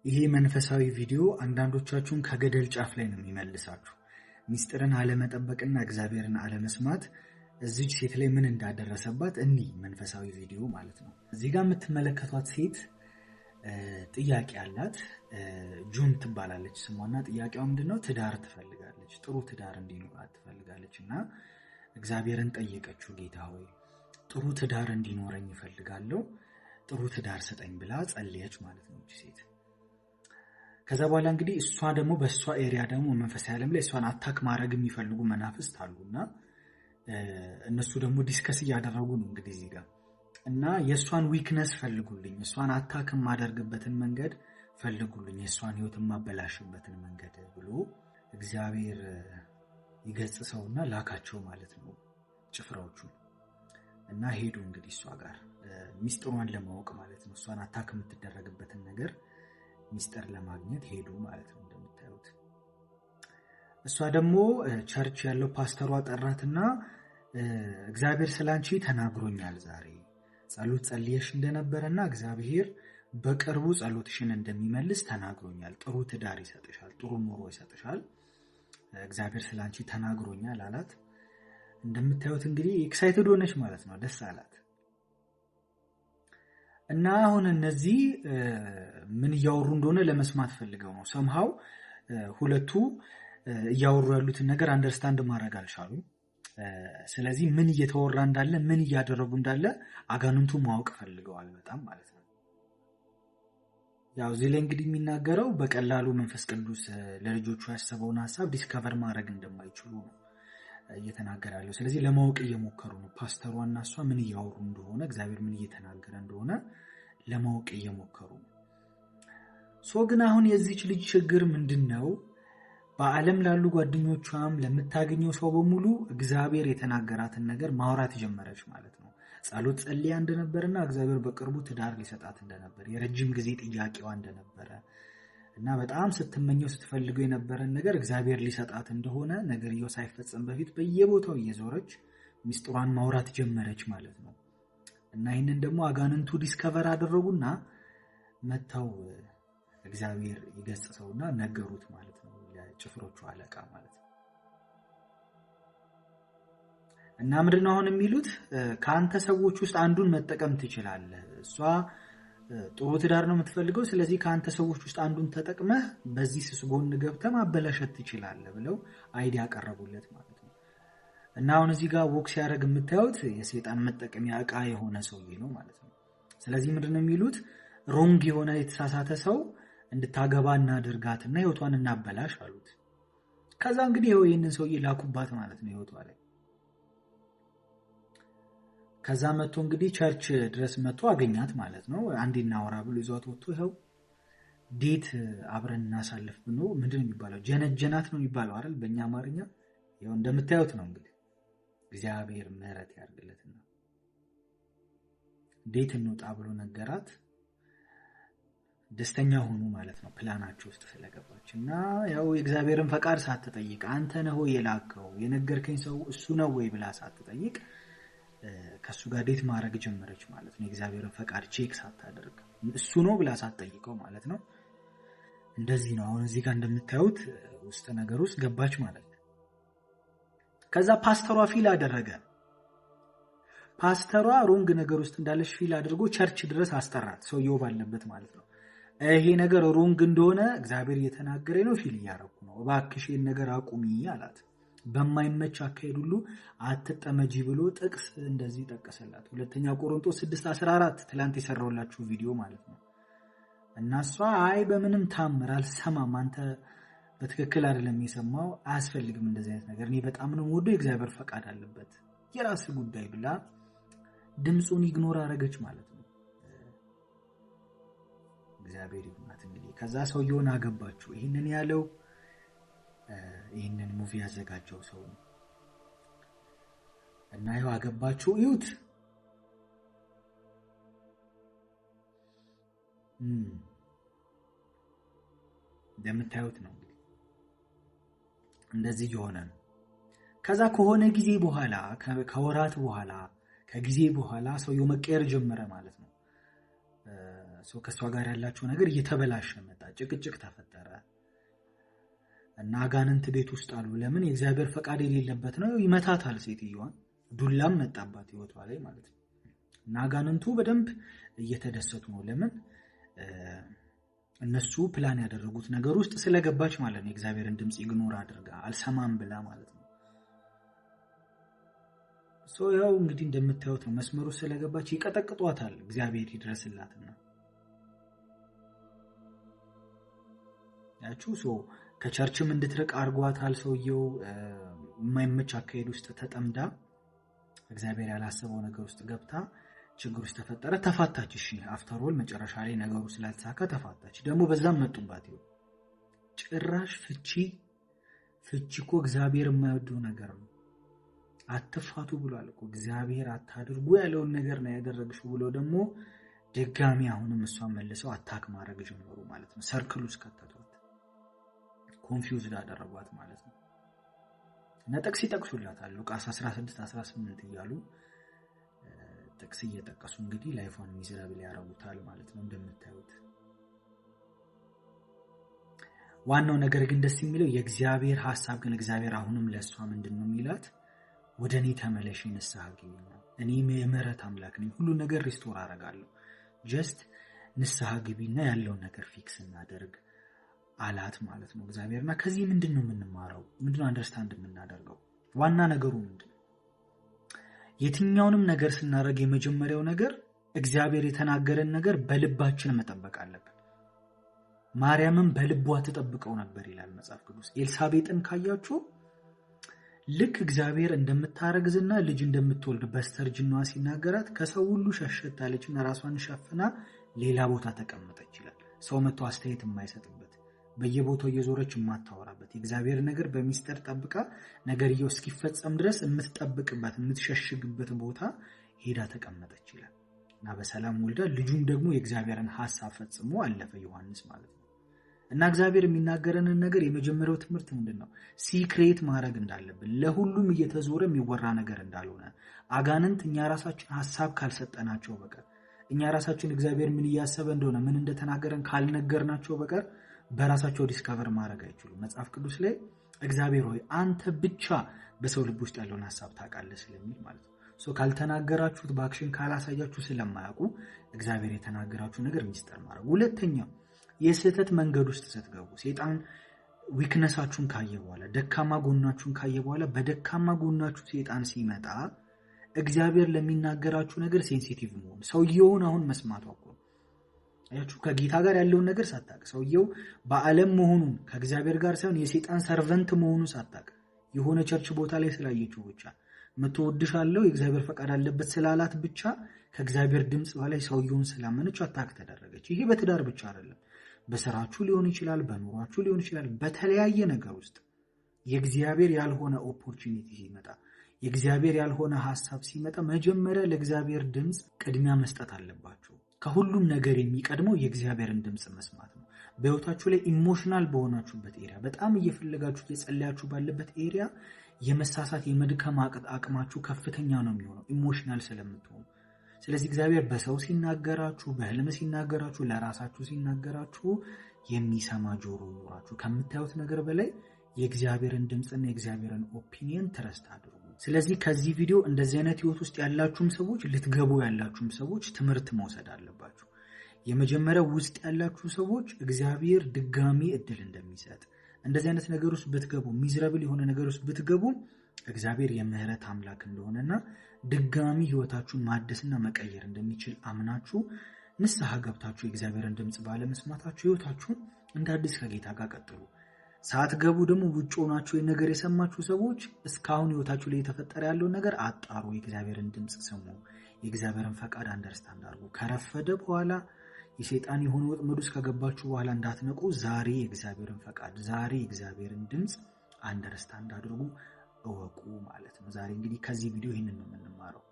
ይሄ መንፈሳዊ ቪዲዮ አንዳንዶቻችሁን ከገደል ጫፍ ላይ ነው የሚመልሳችሁ። ሚስጥርን አለመጠበቅና እግዚአብሔርን አለመስማት እዚች ሴት ላይ ምን እንዳደረሰባት እንዲህ መንፈሳዊ ቪዲዮ ማለት ነው። እዚህ ጋር የምትመለከቷት ሴት ጥያቄ አላት። ጁን ትባላለች ስሟና ጥያቄዋ ምንድነው? ትዳር ትፈልጋለች። ጥሩ ትዳር እንዲኖራት ትፈልጋለች እና እግዚአብሔርን ጠየቀችው። ጌታ ሆይ ጥሩ ትዳር እንዲኖረኝ ይፈልጋለሁ፣ ጥሩ ትዳር ስጠኝ ብላ ጸልየች ማለት ነው ሴት። ከዛ በኋላ እንግዲህ እሷ ደግሞ በእሷ ኤሪያ ደግሞ መንፈሳዊ ዓለም ላይ እሷን አታክ ማድረግ የሚፈልጉ መናፍስት አሉና እነሱ ደግሞ ዲስከስ እያደረጉ ነው እንግዲህ እዚህ ጋር እና የእሷን ዊክነስ ፈልጉልኝ፣ እሷን አታክ የማደርግበትን መንገድ ፈልጉልኝ፣ የእሷን ህይወት የማበላሽበትን መንገድ ብሎ እግዚአብሔር ይገጽሰውና ላካቸው ማለት ነው ጭፍራዎቹ። እና ሄዱ እንግዲህ እሷ ጋር ሚስጥሯን ለማወቅ ማለት ነው። እሷን አታክ የምትደረግበትን ነገር ሚስጥር ለማግኘት ሄዱ ማለት ነው እንደምታዩት። እሷ ደግሞ ቸርች ያለው ፓስተሯ ጠራትና እግዚአብሔር ስላንቺ ተናግሮኛል፣ ዛሬ ጸሎት ጸልየሽ እንደነበረና እግዚአብሔር በቅርቡ ጸሎትሽን እንደሚመልስ ተናግሮኛል፣ ጥሩ ትዳር ይሰጥሻል፣ ጥሩ ኑሮ ይሰጥሻል፣ እግዚአብሔር ስላንቺ ተናግሮኛል አላት። እንደምታዩት እንግዲህ ኤክሳይትድ ሆነች ማለት ነው፣ ደስ አላት። እና አሁን እነዚህ ምን እያወሩ እንደሆነ ለመስማት ፈልገው ነው። ሰምሃው ሁለቱ እያወሩ ያሉትን ነገር አንደርስታንድ ማድረግ አልቻሉም። ስለዚህ ምን እየተወራ እንዳለ ምን እያደረጉ እንዳለ አጋንንቱ ማወቅ ፈልገዋል በጣም ማለት ነው። ያው እዚህ ላይ እንግዲህ የሚናገረው በቀላሉ መንፈስ ቅዱስ ለልጆቹ ያሰበውን ሐሳብ ዲስከቨር ማድረግ እንደማይችሉ ነው እየተናገራለሁ። ስለዚህ ለማወቅ እየሞከሩ ነው። ፓስተሯና እሷ ምን እያወሩ እንደሆነ እግዚአብሔር ምን እየተናገረ እንደሆነ ለማወቅ እየሞከሩ ነው። ግን አሁን የዚች ልጅ ችግር ምንድነው? በዓለም ላሉ ጓደኞቿም ለምታገኘው ሰው በሙሉ እግዚአብሔር የተናገራትን ነገር ማውራት ጀመረች ማለት ነው። ጸሎት ጸልያ እንደነበረና እግዚአብሔር በቅርቡ ትዳር ሊሰጣት እንደነበር የረጅም ጊዜ ጥያቄዋ እንደነበረ እና በጣም ስትመኘው ስትፈልገው የነበረን ነገር እግዚአብሔር ሊሰጣት እንደሆነ ነገርየው ሳይፈጸም በፊት በየቦታው እየዞረች ሚስጥሯን ማውራት ጀመረች ማለት ነው። እና ይህንን ደግሞ አጋንንቱ ዲስከቨር አደረጉና መተው እግዚአብሔር ይገጽሰውና ነገሩት ማለት ነው ለጭፍሮቹ አለቃ ማለት ነው። እና ምንድነው አሁን የሚሉት? ከአንተ ሰዎች ውስጥ አንዱን መጠቀም ትችላለህ። እሷ ጥሩ ትዳር ነው የምትፈልገው፣ ስለዚህ ከአንተ ሰዎች ውስጥ አንዱን ተጠቅመህ በዚህ ስስጎን ገብተህ ማበላሸት ትችላለህ ብለው አይዲያ ያቀረቡለት ማለት ነው። እና አሁን እዚህ ጋር ወክ ሲያደርግ የምታዩት የሰይጣን መጠቀሚያ ዕቃ የሆነ ሰውዬ ነው ማለት ነው። ስለዚህ ምንድነው የሚሉት? ሮንግ የሆነ የተሳሳተ ሰው እንድታገባ እናድርጋትና ህይወቷን እናበላሽ አሉት። ከዛ እንግዲህ ይሄንን ሰውዬ ላኩባት ማለት ነው ህይወቷ ላይ። ከዛ መጥቶ እንግዲህ ቸርች ድረስ መጥቶ አገኛት ማለት ነው። አንዴ እናወራ ብሎ ይዟት ወጥቶ ይኸው ዴት አብረን እናሳልፍ ብሎ ምንድነው የሚባለው? ጀነጀናት ነው የሚባለው አይደል በእኛ አማርኛ። ይኸው እንደምታዩት ነው እንግዲህ እግዚአብሔር ምህረት ያርግለትና ዴት እንውጣ ብሎ ነገራት። ደስተኛ ሆኑ ማለት ነው ፕላናቸው ውስጥ ስለገባች። እና ያው የእግዚአብሔርን ፈቃድ ሳትጠይቅ አንተ ነህ ወይ የላከው የነገርከኝ ሰው እሱ ነው ወይ ብላ ሳትጠይቅ ከሱ ጋር ዴት ማድረግ ጀመረች ማለት ነው። የእግዚአብሔርን ፈቃድ ቼክ ሳታደርግ እሱ ነው ብላ ሳትጠይቀው ማለት ነው። እንደዚህ ነው አሁን እዚህ ጋር እንደምታዩት ውስጥ ነገር ውስጥ ገባች ማለት ነው። ከዛ ፓስተሯ ፊል አደረገ። ፓስተሯ ሮንግ ነገር ውስጥ እንዳለች ፊል አድርጎ ቸርች ድረስ አስጠራት ሰውየው ባለበት ማለት ነው። ይሄ ነገር ሮንግ እንደሆነ እግዚአብሔር እየተናገረ ነው፣ ፊል እያደረኩ ነው፣ እባክሽ ይሄን ነገር አቁሚ አላት። በማይመች አካሄድ ሁሉ አትጠመጂ ብሎ ጥቅስ እንደዚህ ጠቀሰላት። ሁለተኛ ቆሮንቶስ 6:14 ትላንት የሰራውላችሁ ቪዲዮ ማለት ነው። እና እሷ አይ በምንም ታምር አልሰማም፣ አንተ በትክክል አይደለም የሰማው፣ አያስፈልግም እንደዚህ አይነት ነገር፣ እኔ በጣም ነው ወዶ የእግዚአብሔር ፈቃድ አለበት፣ የራስ ጉዳይ ብላ ድምጹን ኢግኖር አረገች ማለት ነው። እግዚአብሔር ይሁናት እንግዲህ። ከዛ ሰውየውን አገባችሁ። ይሄንን ያለው ይሄንን ሙቪ ያዘጋጀው ሰው ነው። እና ይኸው አገባችሁ። እዩት እንደምታዩት ነው እንግዲህ እንደዚህ የሆነ ነው። ከዛ ከሆነ ጊዜ በኋላ ከወራት በኋላ ከጊዜ በኋላ ሰውየው መቀየር ጀመረ ማለት ነው። ከሷ ጋር ያላቸው ነገር እየተበላሸ መጣ። ጭቅጭቅ ተፈጠረ እና አጋንንት ቤት ውስጥ አሉ። ለምን? የእግዚአብሔር ፈቃድ የሌለበት ነው። ይመታታል ሴትዮዋን፣ ዱላም መጣባት ህይወቷ ላይ ማለት ነው። እና አጋንንቱ በደንብ እየተደሰቱ ነው። ለምን? እነሱ ፕላን ያደረጉት ነገር ውስጥ ስለገባች ማለት ነው። የእግዚአብሔርን ድምጽ ኢግኖር አድርጋ አልሰማም ብላ ማለት ነው። ያው እንግዲህ እንደምታዩት ነው። መስመሩ ስለገባች ይቀጠቅጧታል። እግዚአብሔር ይድረስላትና ያችሁ ከቸርችም እንድትርቅ አርጓታል። ሰውየው የማይመች አካሄድ ውስጥ ተጠምዳ እግዚአብሔር ያላሰበው ነገር ውስጥ ገብታ ችግር ውስጥ ተፈጠረ። ተፋታች። እሺ አፍተር ኦል መጨረሻ ላይ ነገሩ ስላልተሳካ ተፋታች። ደግሞ በዛም መጡባት። ይኸው ጭራሽ ፍቺ እኮ እግዚአብሔር የማይወደው ነገር ነው። አትፋቱ ብሏል እኮ እግዚአብሔር። አታድርጉ ያለውን ነገር ነው ያደረግሽው ብሎ ደግሞ ድጋሚ አሁንም እሷን መልሰው አታክ ማድረግ ጀመሩ ማለት ነው። ሰርክል ውስጥ ከተቷት፣ ኮንፊውዝድ አደረጓት ማለት ነው። እና ጥቅስ ይጠቅሱላታል። ሉቃስ 16:18 እያሉ ጥቅስ እየጠቀሱ እንግዲህ ላይፏን ሚዘራብል ያረጉታል ማለት ነው እንደምታዩት። ዋናው ነገር ግን ደስ የሚለው የእግዚአብሔር ሐሳብ ግን እግዚአብሔር አሁንም ለሷ ምንድነው የሚላት? ወደኔ ተመለሽ፣ ንስሐ ግቢ። እኔ የምህረት አምላክ ነኝ፣ ሁሉ ነገር ሪስቶር አደርጋለሁ። ጀስት ንስሐ ግቢና ያለውን ነገር ፊክስ እናደርግ አላት ማለት ነው እግዚአብሔርና። ከዚህ ምንድነው የምንማረው? ምንድነው አንደርስታንድ የምናደርገው? ዋና ነገሩ ምንድነው? የትኛውንም ነገር ስናደርግ የመጀመሪያው ነገር እግዚአብሔር የተናገረን ነገር በልባችን መጠበቅ አለብን። ማርያምም በልቧ ተጠብቀው ነበር ይላል መጽሐፍ ቅዱስ። ኤልሳቤጥን ካያችሁ ልክ እግዚአብሔር እንደምታረግዝና ልጅ እንደምትወልድ በስተርጅናዋ ሲናገራት ከሰው ሁሉ ሸሸት አለችና ራሷን ሸፍና ሌላ ቦታ ተቀመጠች ይላል። ሰው መጥቶ አስተያየት የማይሰጥበት፣ በየቦታው እየዞረች የማታወራበት፣ የእግዚአብሔር ነገር በሚስጥር ጠብቃ ነገርየው እስኪፈጸም ድረስ የምትጠብቅበት የምትሸሽግበት ቦታ ሄዳ ተቀመጠች ይላል። እና በሰላም ወልዳ ልጁም ደግሞ የእግዚአብሔርን ሐሳብ ፈጽሞ አለፈ ዮሐንስ ማለት ነው። እና እግዚአብሔር የሚናገረንን ነገር የመጀመሪያው ትምህርት ምንድነው? ሲክሬት ማድረግ እንዳለብን፣ ለሁሉም እየተዞረ የሚወራ ነገር እንዳልሆነ፣ አጋንንት እኛ ራሳችን ሐሳብ ካልሰጠናቸው በቀር፣ እኛ ራሳችን እግዚአብሔር ምን እያሰበ እንደሆነ ምን እንደተናገረን ካልነገርናቸው በቀር በራሳቸው ዲስከቨር ማድረግ አይችሉም። መጽሐፍ ቅዱስ ላይ እግዚአብሔር ሆይ አንተ ብቻ በሰው ልብ ውስጥ ያለውን ሐሳብ ታውቃለህ ስለሚል ማለት ነው። ካልተናገራችሁት በአክሽን ካላሳያችሁ ስለማያውቁ እግዚአብሔር የተናገራችሁ ነገር ሚስጥር ማድረግ። ሁለተኛው የስህተት መንገድ ውስጥ ስትገቡ ሰይጣን ዊክነሳችሁን ካየ በኋላ ደካማ ጎናችሁን ካየ በኋላ በደካማ ጎናችሁ ሰይጣን ሲመጣ እግዚአብሔር ለሚናገራችሁ ነገር ሴንሲቲቭ መሆን፣ ሰውየውን አሁን መስማት አቆሙ። አያችሁ፣ ከጌታ ጋር ያለውን ነገር ሳታውቅ ሰውየው በዓለም መሆኑን ከእግዚአብሔር ጋር ሳይሆን የሰይጣን ሰርቨንት መሆኑን ሳታውቅ የሆነ ቸርች ቦታ ላይ ስላየችው ብቻ ምትወድሻለሁ የእግዚአብሔር ፈቃድ አለበት ስላላት ብቻ ከእግዚአብሔር ድምጽ በላይ ሰውየውን ስላመነች አታክ ተደረገች። ይሄ በትዳር ብቻ አይደለም፣ በስራችሁ ሊሆን ይችላል፣ በኑሯችሁ ሊሆን ይችላል። በተለያየ ነገር ውስጥ የእግዚአብሔር ያልሆነ ኦፖርቹኒቲ ሲመጣ፣ የእግዚአብሔር ያልሆነ ሐሳብ ሲመጣ መጀመሪያ ለእግዚአብሔር ድምጽ ቅድሚያ መስጠት አለባችሁ። ከሁሉም ነገር የሚቀድመው የእግዚአብሔርን ድምጽ መስማት ነው። በህይወታችሁ ላይ ኢሞሽናል በሆናችሁበት ኤሪያ፣ በጣም እየፈለጋችሁ እየጸለያችሁ ባለበት ኤሪያ የመሳሳት የመድከም አቅማችሁ ከፍተኛ ነው የሚሆነው ኢሞሽናል ስለምትሆኑ። ስለዚህ እግዚአብሔር በሰው ሲናገራችሁ፣ በህልም ሲናገራችሁ፣ ለራሳችሁ ሲናገራችሁ የሚሰማ ጆሮ ይኖራችሁ። ከምታዩት ነገር በላይ የእግዚአብሔርን ድምጽና የእግዚአብሔርን ኦፒኒየን ትረስት አድርጉ። ስለዚህ ከዚህ ቪዲዮ እንደዚህ አይነት ህይወት ውስጥ ያላችሁም ሰዎች፣ ልትገቡ ያላችሁም ሰዎች ትምህርት መውሰድ አለባችሁ። የመጀመሪያው ውስጥ ያላችሁ ሰዎች እግዚአብሔር ድጋሚ እድል እንደሚሰጥ፣ እንደዚህ አይነት ነገር ውስጥ ብትገቡ፣ ሚዝራብል የሆነ ነገር ውስጥ ብትገቡ እግዚአብሔር የምህረት አምላክ እንደሆነና ድጋሚ ህይወታችሁን ማደስና መቀየር እንደሚችል አምናችሁ ንስሐ ገብታችሁ የእግዚአብሔርን ድምጽ ባለመስማታችሁ ህይወታችሁን እንደ አዲስ ከጌታ ጋር ቀጥሉ። ሳትገቡ ደግሞ ውጭ ሆናችሁ የነገር የሰማችሁ ሰዎች እስካሁን ህይወታችሁ ላይ የተፈጠረ ያለው ነገር አጣሩ፣ የእግዚአብሔርን ድምጽ ስሙ፣ የእግዚአብሔርን ፈቃድ አንደርስታንድ አድርጉ። ከረፈደ በኋላ የሰይጣን የሆነ ወጥመድ ውስጥ ከገባችሁ በኋላ እንዳትነቁ። ዛሬ የእግዚአብሔርን ፈቃድ፣ ዛሬ የእግዚአብሔርን ድምጽ አንደርስታንድ አድርጉ፣ እወቁ ማለት ነው። ዛሬ እንግዲህ ከዚህ ቪዲዮ ይህንን ነው የምንማረው።